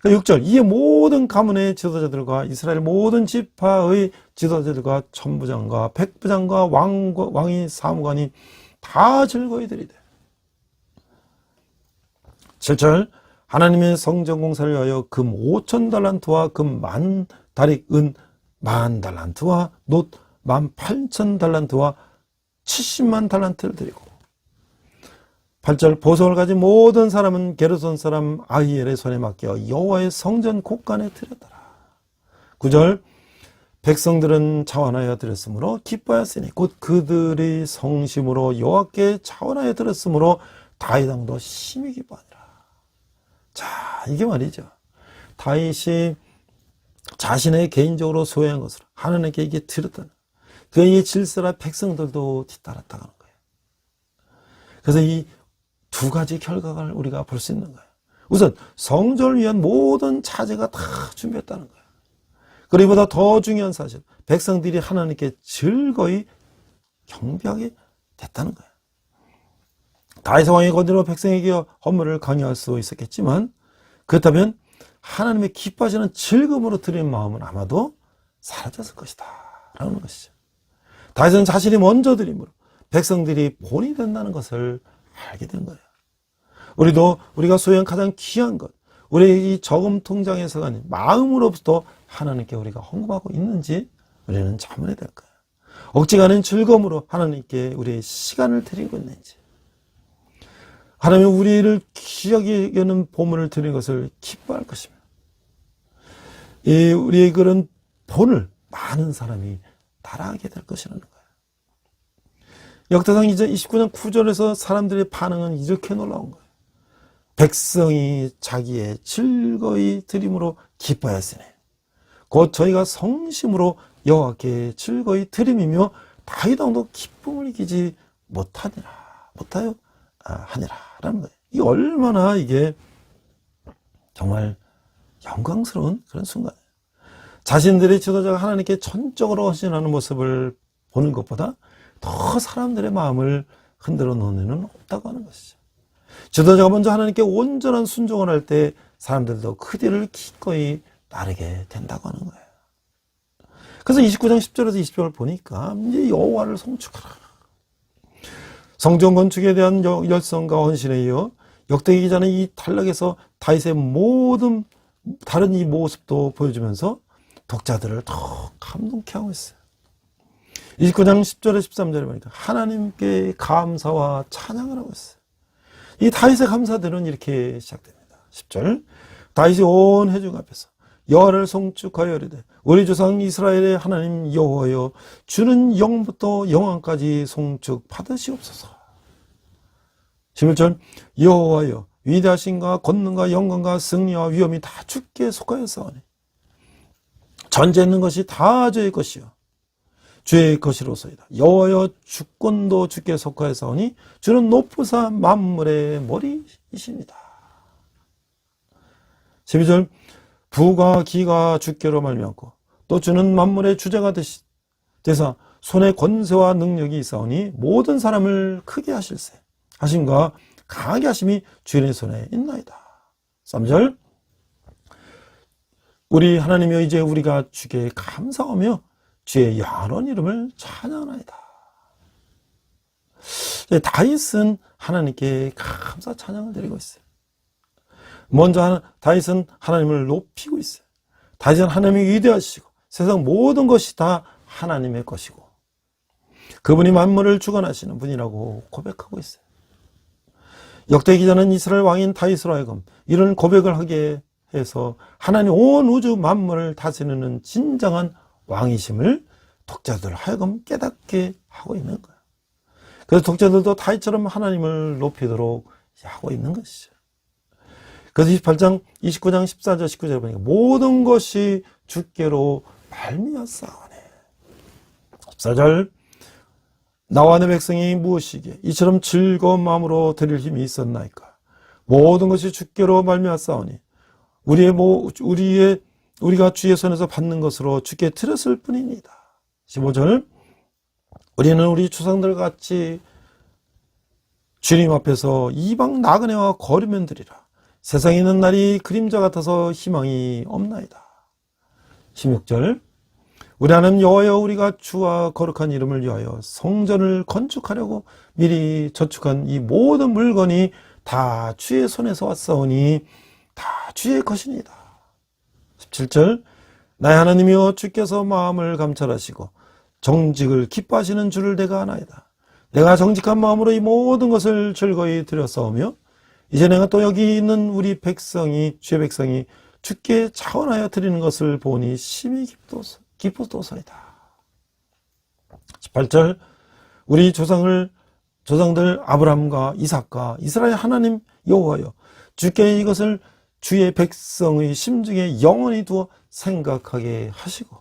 6절, 이에 모든 가문의 지도자들과 이스라엘 모든 지파의 지도자들과 천부장과 백부장과 왕이 사무관이 다 즐거이 드리되. 7절, 하나님의 성전 공사를 위하여 금 5,000달란트와 금 10,000다릭, 은 10,000달란트와 놋 18,000달란트와 700,000달란트를 드리고. 8절, 보석을 가진 모든 사람은 게르손 사람 아히엘의 손에 맡겨 여호와의 성전 곳간에 드렸더라. 9절, 백성들은 자원하여 드렸으므로 기뻐하였으니 곧 그들이 성심으로 여호와께 자원하여 드렸으므로 다윗 왕도 심히 기뻐하니라. 자, 이게 말이죠. 다윗이 자신의 개인적으로 소유한 것을 하나님께 이게 드렸다는, 그의 질서라 백성들도 뒤따랐다는 거예요. 그래서 이 두 가지 결과를 우리가 볼 수 있는 거예요. 우선 성전을 위한 모든 자재가 다 준비했다는 거예요. 그리고 보다 더 중요한 사실, 백성들이 하나님께 즐거이 경배하게 됐다는 거예요. 다윗 왕의 권위로 백성에게 헌물을 강요할 수 있었겠지만, 그렇다면 하나님의 기뻐하시는 즐거움으로 드리는 마음은 아마도 사라졌을 것이다 라는 것이죠. 다윗은 자신이 먼저 드림으로 백성들이 본이 된다는 것을 알게 된 거예요. 우리가 소유한 가장 귀한 것, 우리의 이 저금 통장에서가 아닌 마음으로부터 하나님께 우리가 헌금하고 있는지 우리는 자문해야 될 거예요. 억지가 아닌 즐거움으로 하나님께 우리의 시간을 드리고 있는지, 하나님이 우리를 귀하게 여기는 보물을 드리는 것을 기뻐할 것입니다. 우리의 그런 본을 많은 사람이 따라하게 될 것이라는 거예요. 역대상 29장 9절에서 사람들의 반응은 이렇게 놀라운 거예요. 백성이 자기의 즐거이 드림으로 기뻐하였으니 곧 저희가 성심으로 여호와께 즐거이 드림이며 다윗 왕도 기쁨을 이기지 못하니라 라는 거예요. 이게 얼마나 이게 정말 영광스러운 그런 순간이에요. 자신들의 지도자가 하나님께 전적으로 헌신하는 모습을 보는 것보다 더 사람들의 마음을 흔들어 놓는 일은 없다고 하는 것이죠. 지도자가 먼저 하나님께 온전한 순종을 할 때 사람들도 그 뒤를 기꺼이 따르게 된다고 하는 거예요. 그래서 29장 10절에서 20절을 보니까 이제 여호와를 송축하라. 성전 건축에 대한 열성과 헌신에 이어 역대기 기자는 이 탈락에서 다윗의 모든 다른 이 모습도 보여주면서 독자들을 더 감동케 하고 있어요. 29장 10절에 13절에 보니까 하나님께 감사와 찬양을 하고 있어요. 이 다윗의 감사들은 이렇게 시작됩니다. 10절 다윗이 온 회중 앞에서 여호와를 송축하여 이르되 우리 조상 이스라엘의 하나님 여호와여 주는 영부터 영원까지 송축 받으시옵소서. 11절 여호와여 위대하신가 권능과 영광과 승리와 위엄이 다 주께 속하였사오니 전제 있는 것이 다 주의 것이요 주의 것이로소이다. 여호와여 주권도 주께 속하였사오니 주는 높으사 만물의 머리이십니다. 12절 부가 기가 주께로 말미암고 또 주는 만물의 주제가 되사 손에 권세와 능력이 있사오니 모든 사람을 크게 하실세 하심과 강하게 하심이 주인의 손에 있나이다. 3절 우리 하나님이여 이제 우리가 주께 감사하며 주의 영원한 이름을 찬양하나이다. 다윗은 하나님께 감사 찬양을 드리고 있어요. 먼저 다윗은 하나님을 높이고 있어요. 다윗은 하나님이 위대하시고 세상 모든 것이 다 하나님의 것이고 그분이 만물을 주관하시는 분이라고 고백하고 있어요. 역대 기자는 이스라엘 왕인 다윗으로 하여금 이런 고백을 하게 해서 하나님 온 우주 만물을 다스리는 진정한 왕이심을 독자들 하여금 깨닫게 하고 있는 거예요. 그래서 독자들도 다윗처럼 하나님을 높이도록 하고 있는 것이죠. 그래서 29장 14절 19절에 보니까 모든 것이 주께로 말미암사오니 14절 나와 내 백성이 무엇이기에 이처럼 즐거운 마음으로 드릴 힘이 있었나이까. 모든 것이 주께로 말미암사오니 우리가 주의 손에서 받는 것으로 주께 드렸을 뿐입니다. 15절 우리는 우리 조상들 같이 주님 앞에서 이방 나그네와 거리면 드리라. 세상에 있는 날이 그림자 같아서 희망이 없나이다. 16절 우리 하나님 여호와여 우리가 주와 거룩한 이름을 위하여 성전을 건축하려고 미리 저축한 이 모든 물건이 다 주의 손에서 왔사오니 다 주의 것이니이다. 17절 나의 하나님이여 주께서 마음을 감찰하시고 정직을 기뻐하시는 주를 내가 아나이다. 내가 정직한 마음으로 이 모든 것을 즐거이 드렸사오며 이제 내가 또 여기 있는 우리 백성이 주의 백성이 주께 자원하여 드리는 것을 보니 심히 기쁘도소이다. 18절 우리 조상들 아브라함과 이삭과 이스라엘 하나님 여호와여 주께 이것을 주의 백성의 심중에 영원히 두어 생각하게 하시고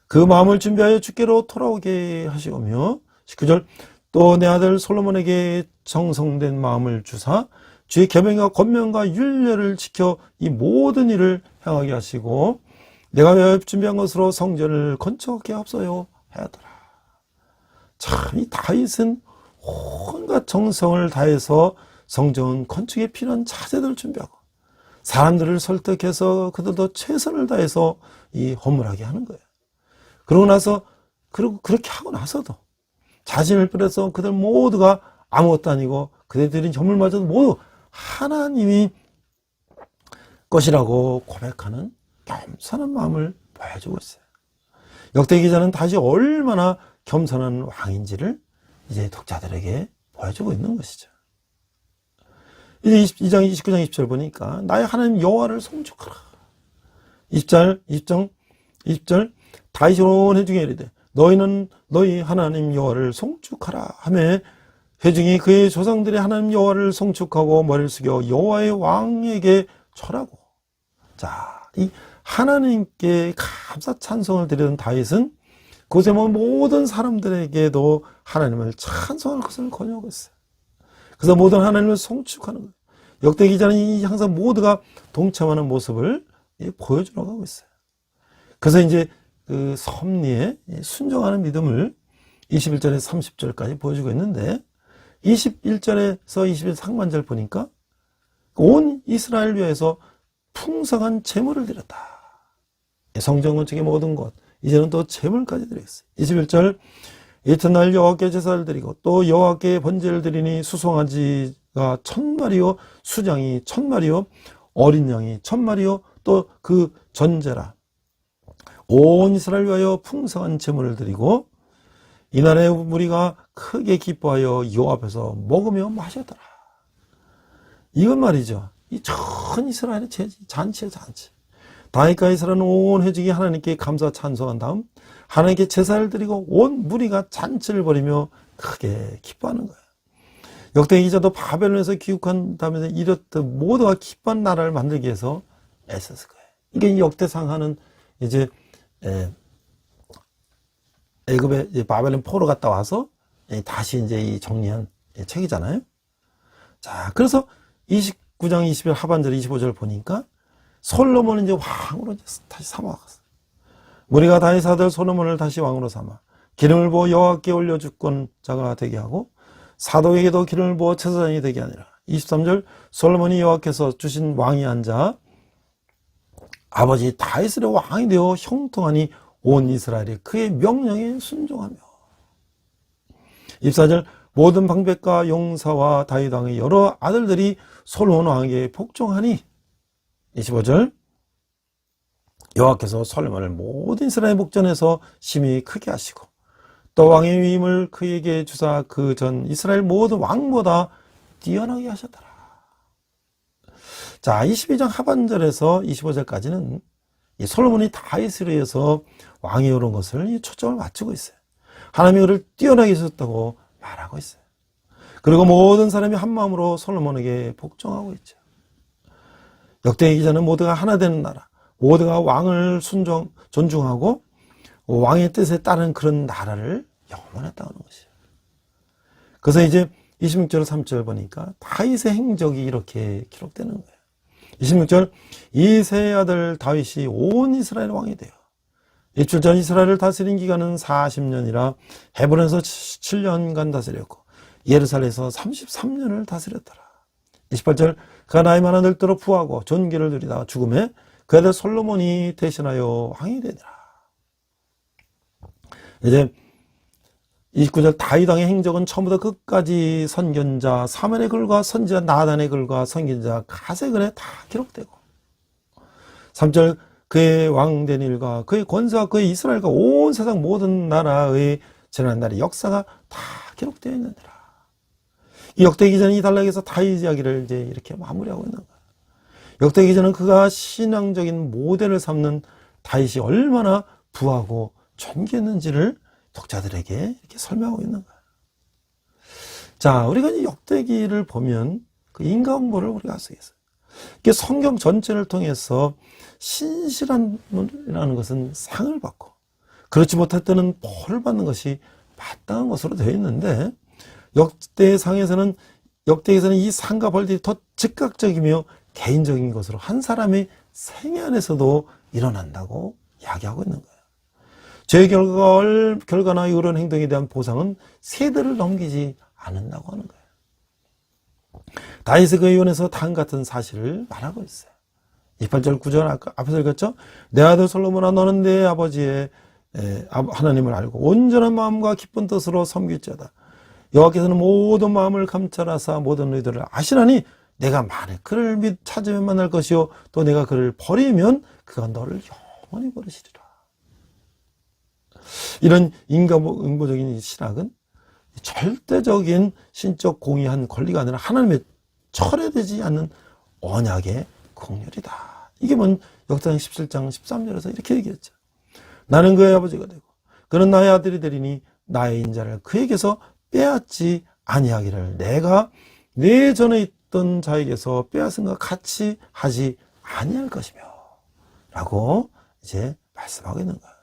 그 마음을 준비하여 주께로 돌아오게 하시오며 19절 또 내 아들 솔로몬에게 정성된 마음을 주사 주의 계명과 권면과 율례를 지켜 이 모든 일을 행하게 하시고 내가 외워 준비한 것으로 성전을 건축하게 합소요 하였더라. 참 이 다윗은 온갖 정성을 다해서 성전 건축에 필요한 자재들을 준비하고 사람들을 설득해서 그들도 최선을 다해서 이 허물하게 하는 거예요. 그리고 그렇게 하고 나서도 자신을 비롯해서 그들 모두가 아무것도 아니고 그들이 허물마저도 모두 하나님이 것이라고 고백하는 겸손한 마음을 보여주고 있어요. 역대 기자는 다시 얼마나 겸손한 왕인지를 이제 독자들에게 보여주고 있는 것이죠. 이제 29장 20절 보니까 나의 하나님 여호와를 송축하라. 20절 다윗이 온 회중에 이르되 너희는 너희 하나님 여호와를 송축하라 하며 회중이 그의 조상들의 하나님 여호와를 송축하고 머리를 숙여 여호와의 왕에게 절하고. 자, 이 하나님께 감사 찬송을 드리던 다윗은 그곳에 모든 사람들에게도 하나님을 찬송하는 것을 권유하고 있어요. 그래서 모든 하나님을 송축하는 거예요. 역대 기자는 항상 모두가 동참하는 모습을 보여주려고 하고 있어요. 그래서 이제 그 섭리에 순종하는 믿음을 21절에서 30절까지 보여주고 있는데 21절에서 21절 상반절 보니까 온 이스라엘 위해서 풍성한 제물을 드렸다. 성전 건축의 모든 것 이제는 또 제물까지 드리겠어요. 21절 이튿날 여호와께 제사를 드리고 또 여호와께 번제를 드리니 수송아지가 1000마리요 수장이 1000마리요 어린 양이 1000마리요 또 그 전제라 온 이스라엘 위하여 풍성한 제물을 드리고 이날에 무리가 크게 기뻐하여 여호와 앞에서 먹으며 마셨더라. 이건 말이죠. 이 전 이스라엘의 잔치의 잔치. 다윗과 이스라엘은 온 회중이 하나님께 감사 찬송한 다음 하나님께 제사를 드리고 온 무리가 잔치를 벌이며 크게 기뻐하는 거예요. 역대 기자도 바벨론에서 귀국한 다음에 이렇듯 모두가 기뻐한 나라를 만들기 위해서 애썼을 거예요. 이게 이 역대상하는 이제 애굽에 바벨론 포로 갔다 와서 다시 이제 이 정리한 책이잖아요. 자, 그래서 29장 20절 하반절 25절 보니까 솔로몬은 이제 왕으로 다시 삼아갔어요. 무리가 다윗의 아들 솔로몬을 다시 왕으로 삼아 기름을 부어 여호와께 올려 주권자가 되게 하고 사도에게도 기름을 부어 제사장이 되게 하니라. 23절 솔로몬이 여호와께서 주신 왕이 앉아 아버지 다윗의 왕이 되어 형통하니 온 이스라엘이 그의 명령에 순종하며. 24절 모든 방백과 용사와 다윗 왕의 여러 아들들이 솔로몬 왕에게 복종하니. 25절 여호와께서 솔로몬을 모든 이스라엘 목전에서 심히 크게 하시고 또 왕의 위임을 그에게 주사 그 전 이스라엘 모든 왕보다 뛰어나게 하셨더라. 자, 22장 하반절에서 25절까지는 이 솔로몬이 다윗을 위해서 왕이 오른 것을 초점을 맞추고 있어요. 하나님이 그를 뛰어나게 하셨다고 말하고 있어요. 그리고 모든 사람이 한 마음으로 솔로몬에게 복종하고 있죠. 역대 기자는 모두가 하나 되는 나라, 모두가 왕을 존중하고 왕의 뜻에 따른 그런 나라를 영원했다는 것이에요. 그래서 이제 26절 3절 보니까 다윗의 행적이 이렇게 기록되는 거예요. 26절 이새의 아들 다윗이 온 이스라엘 왕이 되어 일주일 전 이스라엘을 다스린 기간은 40년이라 헤브론에서 7년간 다스렸고 예루살렘에서 33년을 다스렸더라. 28절 그가 나이 많아 늙도록 부하고 존귀를 누리다가 죽음에 그 아들 솔로몬이 대신하여 왕이 되니라. 이제 29절 다윗 왕의 행적은 처음부터 끝까지 선견자 사무엘의 글과 선지자 나단의 글과 선견자 가세 글에 다 기록되고 3절 그의 왕된 일과 그의 권세와 그의 이스라엘과 온 세상 모든 나라의 지난 날의 역사가 다 기록되어 있느니라. 이 역대기자는 이 단락에서 다윗 이야기를 이제 이렇게 마무리하고 있는 거예요. 역대기자는 그가 신앙적인 모델을 삼는 다윗이 얼마나 부하고 존귀했는지를 독자들에게 이렇게 설명하고 있는 거예요. 자, 우리가 이 역대기를 보면 그 인과응보를 우리가 할 수 있어요. 이게 성경 전체를 통해서 신실한이라는 것은 상을 받고 그렇지 못할 때는 벌을 받는 것이 마땅한 것으로 되어 있는데 역대상에서는 이 상과 벌들이 더 즉각적이며 개인적인 것으로 한 사람의 생애 안에서도 일어난다고 이야기하고 있는 거예요. 죄의 결과나 이런 행동에 대한 보상은 세대를 넘기지 않는다고 하는 거예요. 다윗의 그 의원에서 다음 같은 사실을 말하고 있어요. 28절 9절 앞에서 읽었죠. 내 아들 솔로몬아 너는 내 아버지의 하나님을 알고 온전한 마음과 기쁜 뜻으로 섬길지어다. 여호와께서는 모든 마음을 감찰하사 모든 의도를 아시나니 내가 만일 그를 찾으면 만날 것이요 또 내가 그를 버리면 그가 너를 영원히 버리시리라. 이런 인과응보적인 신학은 절대적인 신적 공의한 권리가 아니라 하나님의 철회되지 않는 언약의 국률이다. 이게 뭔 역사상 17장 13절에서 이렇게 얘기했죠. 나는 그의 아버지가 되고 그는 나의 아들이 되리니 나의 인자를 그에게서 빼앗지 아니하기를 내가 내 전에 있던 자에게서 빼앗은 것 같이 하지 아니할 것이며 라고 이제 말씀하고 있는 거예요.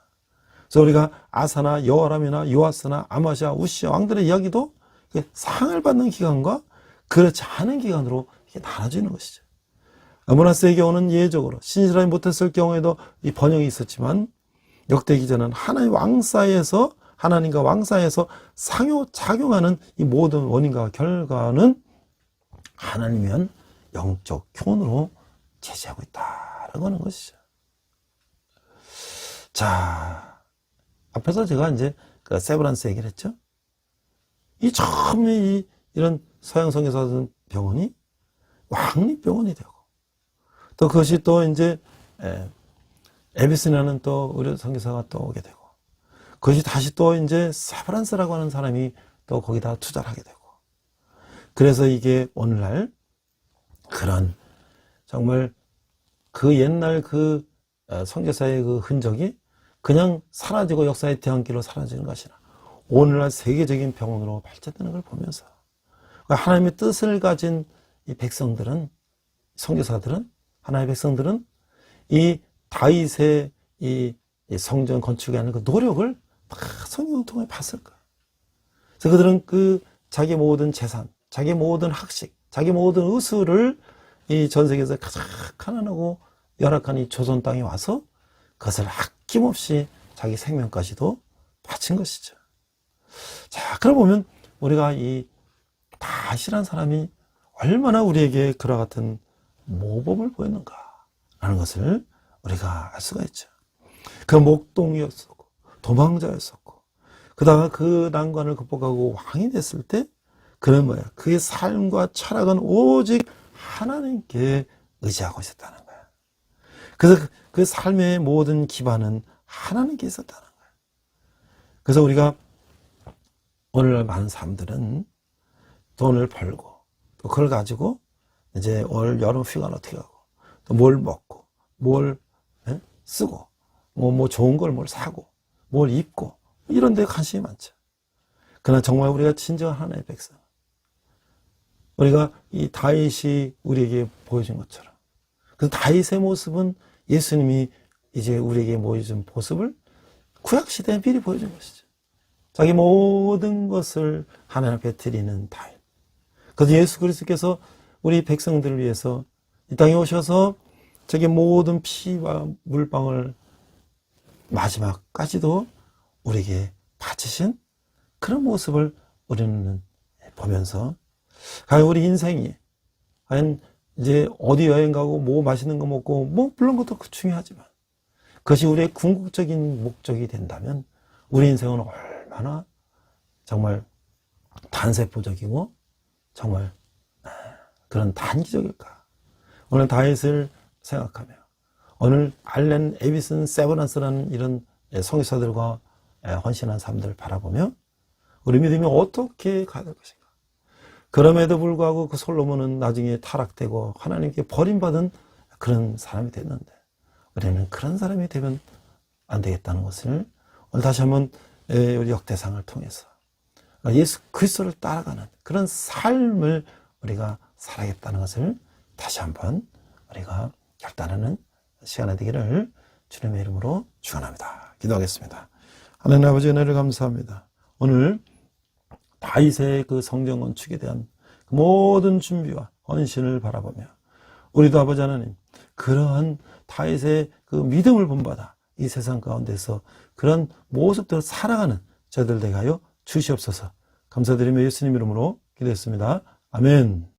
그래서 우리가 아사나 여호람이나 요아스나 아마시아 우시아 왕들의 이야기도 상을 받는 기간과 그렇지 않은 기간으로 이렇게 나눠지는 것이죠. 아모나스의 경우는 예외적으로 신실하지 못했을 경우에도 이 번영이 있었지만 역대 기자는 하나님과 왕 사이에서 상호작용하는 이 모든 원인과 결과는 하나님이면 영적 교훈으로 제시하고 있다라고 하는 것이죠. 자, 앞에서 제가 이제 그 세브란스 얘기를 했죠. 이 처음에 이런 서양성에서 하던 병원이 왕립병원이 되고 또 그것이 또 이제 에비슨이라는 또 의료 선교사가 또 오게 되고 그것이 다시 또 이제 세브란스라고 하는 사람이 또 거기다 투자를 하게 되고, 그래서 이게 오늘날 그런 정말 그 옛날 그 선교사의 그 흔적이 그냥 사라지고 역사의 뒤안길로 사라지는 것이나 오늘날 세계적인 병원으로 발전되는 걸 보면서 하나님의 뜻을 가진 이 백성들은, 선교사들은, 하나님의 백성들은 이 다윗의 이 성전 건축에 하는 그 노력을 다 성경을 통해 봤을 거예요. 그래서 그들은 그 자기 모든 재산, 자기 모든 학식, 자기 모든 의술을 이 전 세계에서 가장 가난하고 열악한 이 조선 땅에 와서 그것을 아낌없이 자기 생명까지도 바친 것이죠. 자, 그러고 보면 우리가 이 다윗이라는 사람이 얼마나 우리에게 그와 같은 모범을 보였는가 라는 것을 우리가 알 수가 있죠. 그 목동이었었고 도망자였었고, 그다가 그 난관을 극복하고 왕이 됐을 때 그는 뭐야? 그의 삶과 철학은 오직 하나님께 의지하고 있었다는 거야. 그래서 그 삶의 모든 기반은 하나님께 있었다는 거야. 그래서 우리가 오늘날 많은 사람들은 돈을 벌고 또 그걸 가지고 이제 올 여름 휴가는 어떻게 가고 또 뭘 먹고 뭘 쓰고 뭐 좋은 걸 뭘 사고 뭘 입고 이런 데 관심이 많죠. 그러나 정말 우리가 진정한 하나님의 백성, 우리가 이 다윗이 우리에게 보여준 것처럼, 그 다윗의 모습은 예수님이 이제 우리에게 보여준 모습을 구약시대에 미리 보여준 것이죠. 자기 모든 것을 하나님 앞에 드리는 다윗. 그래서 예수 그리스도께서 우리 백성들을 위해서 이 땅에 오셔서 자기 모든 피와 물방울 마지막까지도 우리에게 바치신 그런 모습을 우리는 보면서, 과연 우리 인생이 과연 이제 어디 여행 가고 뭐 맛있는 거 먹고 뭐 물론 그것도 중요하지만 그것이 우리의 궁극적인 목적이 된다면 우리 인생은 얼마나 정말 단세포적이고 정말 그런 단기적일까. 오늘 다윗을 생각하며 오늘 알렌 에비슨 세브란스라는 이런 선교사들과 헌신한 사람들을 바라보며 우리 믿음이 어떻게 가야 될 것인가. 그럼에도 불구하고 그 솔로몬은 나중에 타락되고 하나님께 버림받은 그런 사람이 됐는데 우리는 그런 사람이 되면 안 되겠다는 것을 오늘 다시 한번 우리 역대상을 통해서 예수 그리스도를 따라가는 그런 삶을 우리가 살아야겠다는 것을 다시 한번 우리가 결단하는 시간이 되기를 주님의 이름으로 축원합니다. 기도하겠습니다. 하나님 아버지 은혜를 감사합니다. 오늘 다윗의 그 성전 건축에 대한 그 모든 준비와 헌신을 바라보며 우리도 아버지 하나님 그러한 다윗의 그 믿음을 본받아 이 세상 가운데서 그런 모습대로 살아가는 저희들 되게 하여 주시옵소서. 감사드리며 예수님 이름으로 기도했습니다. 아멘.